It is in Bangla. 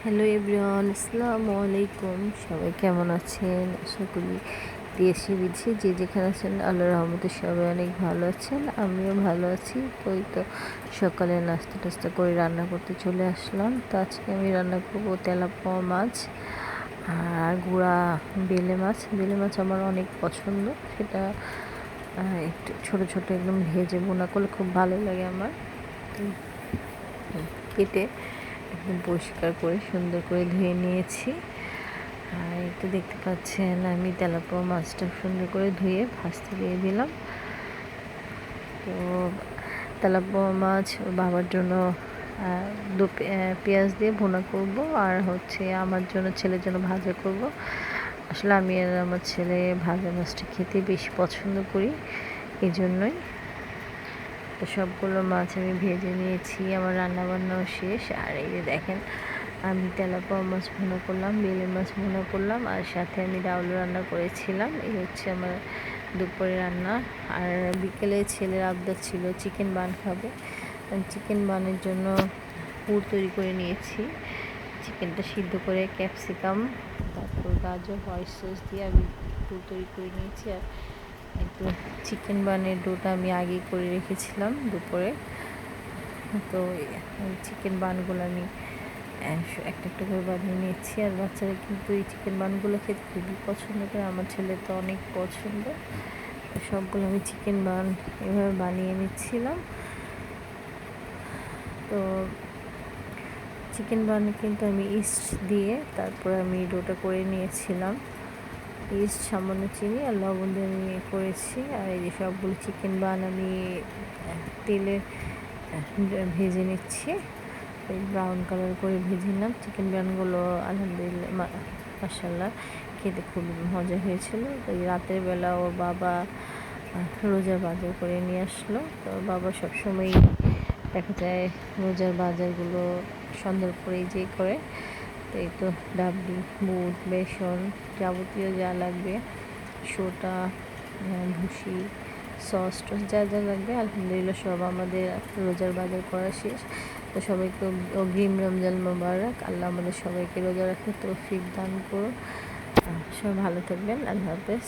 হ্যালো এভরিওয়ান, আসসালামু আলাইকুম। সবাই কেমন আছেন? আশা করি দেশে বিদেশে যে যেখানে আছেন আল্লাহর রহমতে সবাই অনেক ভালো আছেন। আমিও ভালো আছি। তো এই তো সকালে নাস্তা টাস্তা করে রান্না করতে চলে আসলাম। তো আজকে আমি রান্না করবো তেলাপোয়া মাছ আর গুঁড়া বেলে মাছ আমার অনেক পছন্দ। সেটা একটু ছোটো ছোটো একদম ভেজে বোনা করলে খুব ভালো লাগে আমার। তো কেটে একদম পরিষ্কার করে সুন্দর করে ধুয়ে নিয়েছি। আর একটু দেখতে পাচ্ছেন আমি তেলাপোয়া মাছটা সুন্দর করে ধুয়ে ভাজতে দিয়ে দিলাম। তো তেলাপোয়া মাছ বাবার জন্য পেঁয়াজ দিয়ে ভুনা করব, আর হচ্ছে আমার জন্য ছেলের জন্য ভাজা করব। আসলে আমি আর আমার ছেলে ভাজা মাছটা খেতে বেশি পছন্দ করি, এই জন্যই। তো সবগুলো মাছ আমি ভেজে নিয়েছি, আমার রান্নাবান্নাও শেষ। আর এই যে দেখেন আমি তেলাপোয়া মাছ ভুনা করলাম, বেলে মাছ ভুনা করলাম, আর সাথে আমি ডাউল রান্না করেছিলাম। এই হচ্ছে আমার দুপুরে রান্না। আর বিকেলে ছেলের আবদার ছিল চিকেন বান খাবে। চিকেন বানের জন্য পুর তৈরি করে নিয়েছি। চিকেনটা সিদ্ধ করে ক্যাপসিকাম, তারপর গাজর, হোয়াইট সস দিয়ে আমি পুর তৈরি করে নিয়েছি। আর একটু চিকেন বানের ডোটা আমি আগেই করে রেখেছিলাম দুপুরে। তো চিকেন বানগুলো আমি একটা একটা করে বানিয়ে নিয়েছি। আর বাচ্চারা কিন্তু এই চিকেন বানগুলো খেতে খুবই পছন্দ করে, আমার ছেলে তো অনেক পছন্দ। সবগুলো আমি চিকেন বান এভাবে বানিয়ে নিচ্ছিলাম। তো চিকেন বান কিন্তু আমি ইস্ট দিয়ে তারপরে আমি ডোটা করে নিয়েছিলাম। ইস্ট, সামান্য চিনি আর লবণ দিয়ে আমি করেছি। আর এই যে সবগুলো চিকেন বান আমি তেলে ভেজে নিচ্ছি, ব্রাউন কালার করে ভেজে নিলাম। চিকেন বানগুলো আলহামদুলিল্লাহ মাশাআল্লাহ খেতে খুব মজা হয়েছিল। তো রাতের বেলা ওর বাবা রোজার বাজার করে নিয়ে আসলো। তো বাবা সবসময় দেখা যায় রোজার বাজারগুলো সন্ধ্যার পরেই যে করে। তো এই তো ডাবলি, বুট, বেসন, যাবতীয় যা লাগবে, সোটা, ভুসি, সস টস যা যা লাগবে আলহামদুলিল্লাহ সব আমাদের রোজার বাজার করা শেষ। তো সবাইকে অগ্রিম রমজান মোবারক। আল্লাহ আমাদের সবাইকে রোজা রাখতে তৌফিক দান করুন। সবাই ভালো থাকবেন। আল্লাহ হাফেজ।